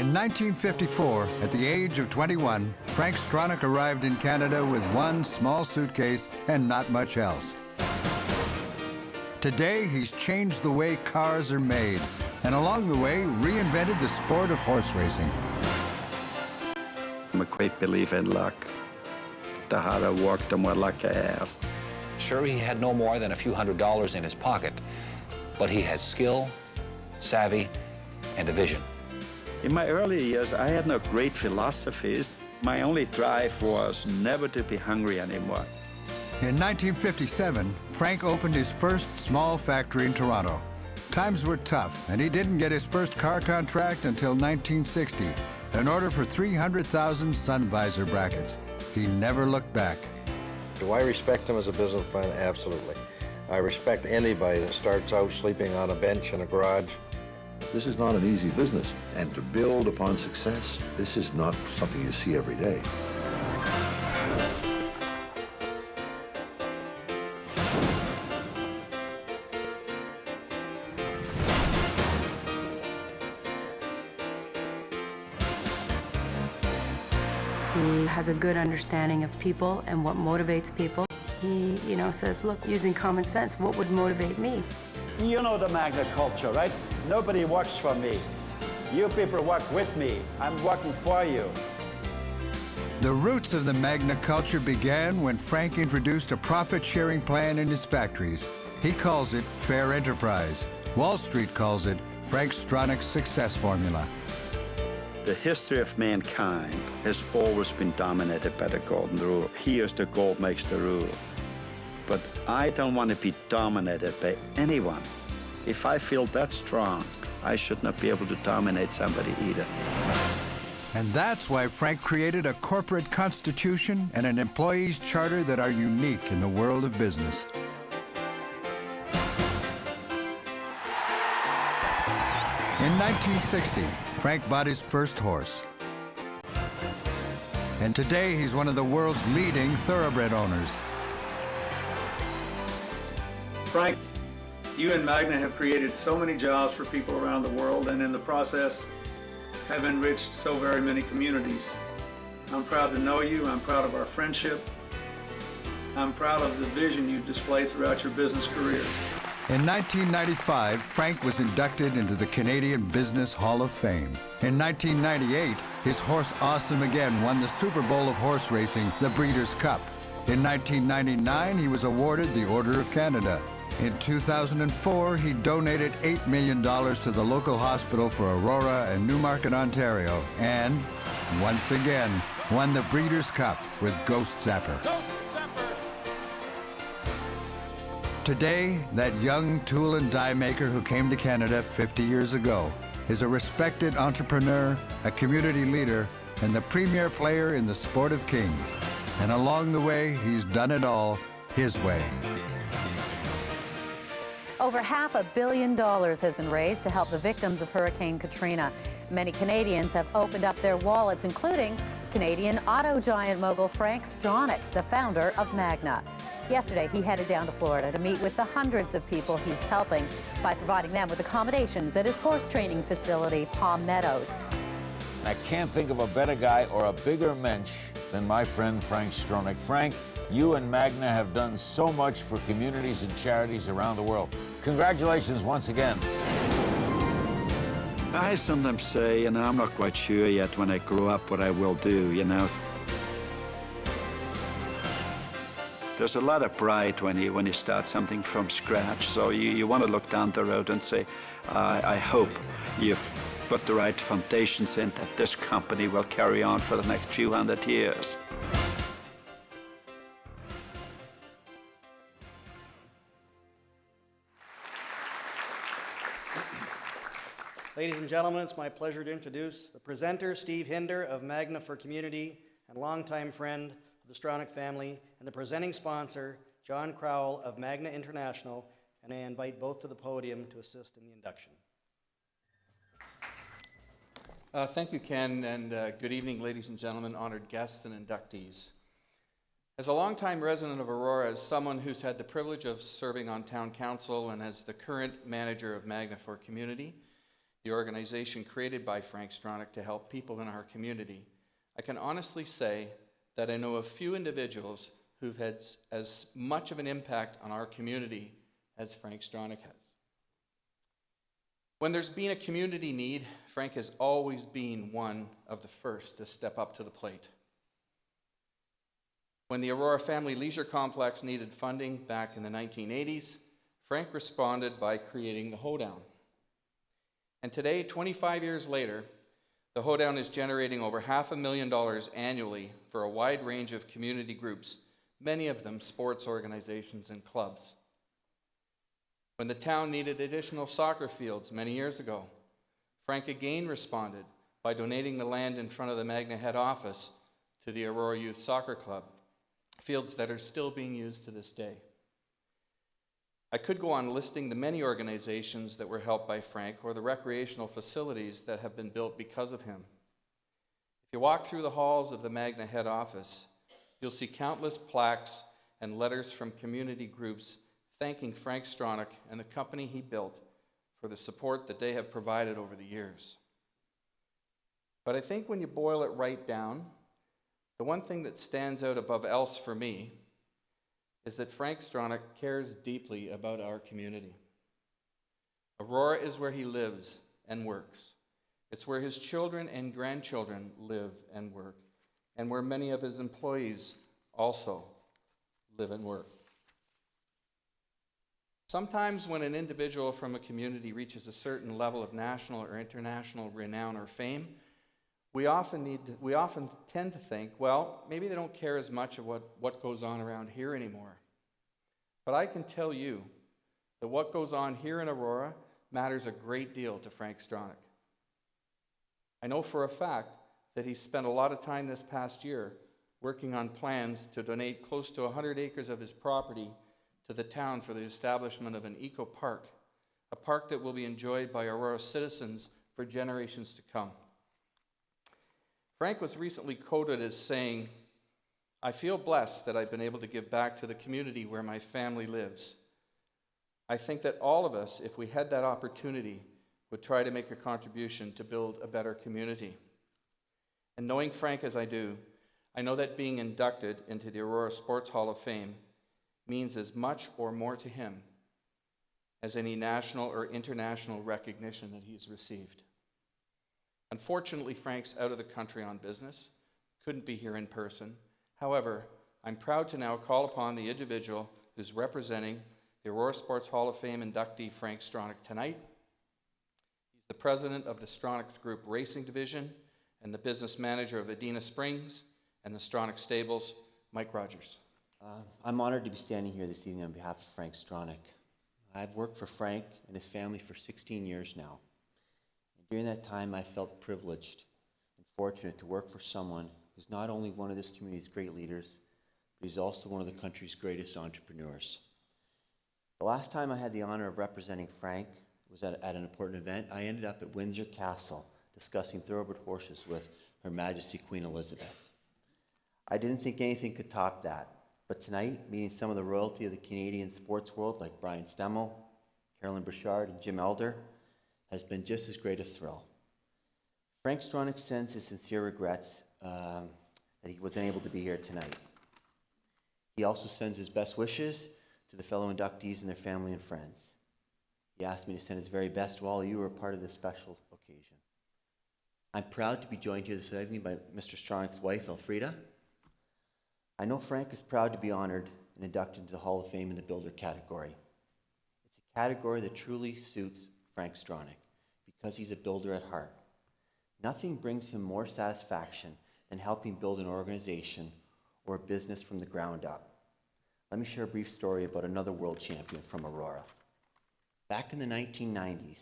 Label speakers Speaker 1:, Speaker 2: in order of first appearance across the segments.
Speaker 1: In 1954, at the age of 21, Frank Stronach arrived in Canada with one small suitcase and not much else. Today, he's changed the way cars are made, and along the way, reinvented the sport of horse racing.
Speaker 2: I'm a great believer in luck. The harder I work, the more luck I have.
Speaker 3: Sure, he had no more than a few $100s in his pocket, but he had skill, savvy, and a vision.
Speaker 2: In my early years, I had no great philosophies. My only drive was never to be hungry anymore.
Speaker 1: In 1957, Frank opened his first small factory in Toronto. Times were tough, and he didn't get his first car contract until 1960, an order for 300,000 sun visor brackets. He never looked back.
Speaker 4: Do I respect him as a businessman? Absolutely. I respect anybody that starts out sleeping on a bench in a garage.
Speaker 5: This is not an easy business, and to build upon success, this is not something you see every day.
Speaker 6: He has a good understanding of people and what motivates people. He, says, look, using common sense, what would motivate me?
Speaker 7: You know the Magna culture, right? Nobody works for me. You people work with me. I'm working for you.
Speaker 1: The roots of the Magna culture began when Frank introduced a profit-sharing plan in his factories. He calls it fair enterprise. Wall Street calls it Frank Stronach's success formula.
Speaker 2: The history of mankind has always been dominated by the golden rule. Here's the gold makes the rule. But I don't want to be dominated by anyone. If I feel that strong, I should not be able to dominate somebody either.
Speaker 1: And that's why Frank created a corporate constitution and an employees' charter that are unique in the world of business. In 1960, Frank bought his first horse. And today, he's one of the world's leading thoroughbred owners.
Speaker 8: Frank, you and Magna have created so many jobs for people around the world, and in the process have enriched so very many communities. I'm proud to know you. I'm proud of our friendship. I'm proud of the vision you've displayed throughout your business career.
Speaker 1: In 1995, Frank was inducted into the Canadian Business Hall of Fame. In 1998, his horse Awesome Again won the Super Bowl of horse racing, the Breeders' Cup. In 1999, he was awarded the Order of Canada. In 2004, he donated $8 million to the local hospital for Aurora and Newmarket, Ontario, and, once again, won the Breeders' Cup with Ghost Zapper. Today, that young tool and die maker who came to Canada 50 years ago is a respected entrepreneur, a community leader, and the premier player in the sport of kings. And along the way, he's done it all his way.
Speaker 9: Over $500 million has been raised to help the victims of Hurricane Katrina. Many Canadians have opened up their wallets, including Canadian auto giant mogul Frank Stronach, the founder of Magna. Yesterday, he headed down to Florida to meet with the hundreds of people he's helping by providing them with accommodations at his horse training facility, Palm Meadows.
Speaker 10: I can't think of a better guy or a bigger mensch than my friend Frank Stronach. Frank, you and Magna have done so much for communities and charities around the world. Congratulations once again.
Speaker 2: I sometimes say, I'm not quite sure yet when I grow up what I will do, There's a lot of pride when you start something from scratch, so you want to look down the road and say, I hope you've put the right foundations in, that this company will carry on for the next few hundred years.
Speaker 11: Ladies and gentlemen, it's my pleasure to introduce the presenter, Steve Hinder of Magna for Community and longtime friend of the Stronach family, and the presenting sponsor, John Crowell of Magna International, and I invite both to the podium to assist in the induction.
Speaker 12: Thank you, Ken, and good evening, ladies and gentlemen, honored guests and inductees. As a longtime resident of Aurora, as someone who's had the privilege of serving on town council and as the current manager of Magna for Community, the organization created by Frank Stronach to help people in our community, I can honestly say that I know of few individuals who've had as much of an impact on our community as Frank Stronach has. When there's been a community need, Frank has always been one of the first to step up to the plate. When the Aurora Family Leisure Complex needed funding back in the 1980s, Frank responded by creating the Hoedown. And today, 25 years later, the Hoedown is generating over $500,000 annually for a wide range of community groups, many of them sports organizations and clubs. When the town needed additional soccer fields many years ago, Frank again responded by donating the land in front of the Magna head office to the Aurora Youth Soccer Club, fields that are still being used to this day. I could go on listing the many organizations that were helped by Frank or the recreational facilities that have been built because of him. If you walk through the halls of the Magna head office, you'll see countless plaques and letters from community groups thanking Frank Stronach and the company he built for the support that they have provided over the years. But I think when you boil it right down, the one thing that stands out above else for me is that Frank Stronach cares deeply about our community. Aurora is where he lives and works. It's where his children and grandchildren live and work, and where many of his employees also live and work. Sometimes when an individual from a community reaches a certain level of national or international renown or fame, we often tend to think, well, maybe they don't care as much of what goes on around here anymore. But I can tell you that what goes on here in Aurora matters a great deal to Frank Stronach. I know for a fact that he spent a lot of time this past year working on plans to donate close to 100 acres of his property to the town for the establishment of an eco park, a park that will be enjoyed by Aurora citizens for generations to come. Frank was recently quoted as saying, "I feel blessed that I've been able to give back to the community where my family lives. I think that all of us, if we had that opportunity, would try to make a contribution to build a better community." And knowing Frank as I do, I know that being inducted into the Aurora Sports Hall of Fame means as much or more to him as any national or international recognition that he's received. Unfortunately, Frank's out of the country on business, couldn't be here in person. However, I'm proud to now call upon the individual who's representing the Aurora Sports Hall of Fame inductee Frank Stronach tonight. He's the president of the Stronach's Group Racing Division and the business manager of Adena Springs and the Stronach Stables, Mike Rogers.
Speaker 13: I'm honored to be standing here this evening on behalf of Frank Stronach. I've worked for Frank and his family for 16 years now. And during that time, I felt privileged and fortunate to work for someone who's not only one of this community's great leaders, but he's also one of the country's greatest entrepreneurs. The last time I had the honor of representing Frank was at an important event. I ended up at Windsor Castle discussing thoroughbred horses with Her Majesty Queen Elizabeth. I didn't think anything could top that. But tonight, meeting some of the royalty of the Canadian sports world like Brian Stemmel, Carolyn Bouchard, and Jim Elder has been just as great a thrill. Frank Stronach sends his sincere regrets that he wasn't able to be here tonight. He also sends his best wishes to the fellow inductees and their family and friends. He asked me to send his very best to all of you who are part of this special occasion. I'm proud to be joined here this evening by Mr. Stronach's wife, Elfrida. I know Frank is proud to be honored and inducted into the Hall of Fame in the Builder category. It's a category that truly suits Frank Stronach because he's a builder at heart. Nothing brings him more satisfaction than helping build an organization or a business from the ground up. Let me share a brief story about another world champion from Aurora. Back in the 1990s,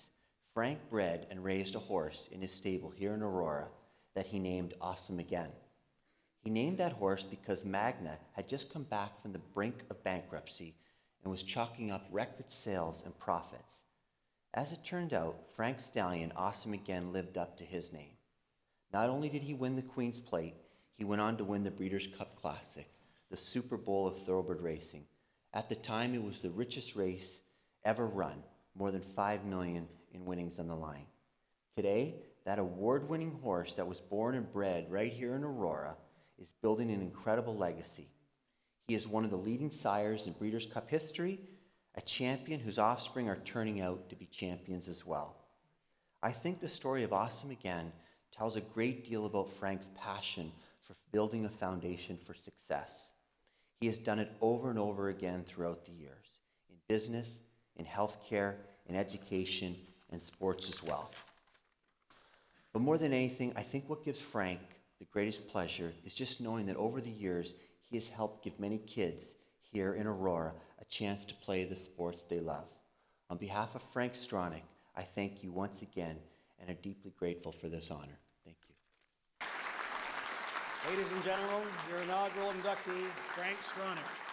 Speaker 13: Frank bred and raised a horse in his stable here in Aurora that he named Awesome Again. He named that horse because Magna had just come back from the brink of bankruptcy and was chalking up record sales and profits. As it turned out, Frank's stallion, Awesome Again, lived up to his name. Not only did he win the Queen's Plate, he went on to win the Breeders' Cup Classic, the Super Bowl of thoroughbred racing. At the time, it was the richest race ever run, more than $5 million in winnings on the line. Today, that award-winning horse that was born and bred right here in Aurora is building an incredible legacy. He is one of the leading sires in Breeders' Cup history, a champion whose offspring are turning out to be champions as well. I think the story of Awesome Again tells a great deal about Frank's passion for building a foundation for success. He has done it over and over again throughout the years, in business, in healthcare, in education, and sports as well. But more than anything, I think what gives Frank the greatest pleasure is just knowing that over the years, he has helped give many kids here in Aurora a chance to play the sports they love. On behalf of Frank Stronach, I thank you once again and are deeply grateful for this honor. Thank you.
Speaker 11: Ladies and gentlemen, your inaugural inductee, Frank Stronach.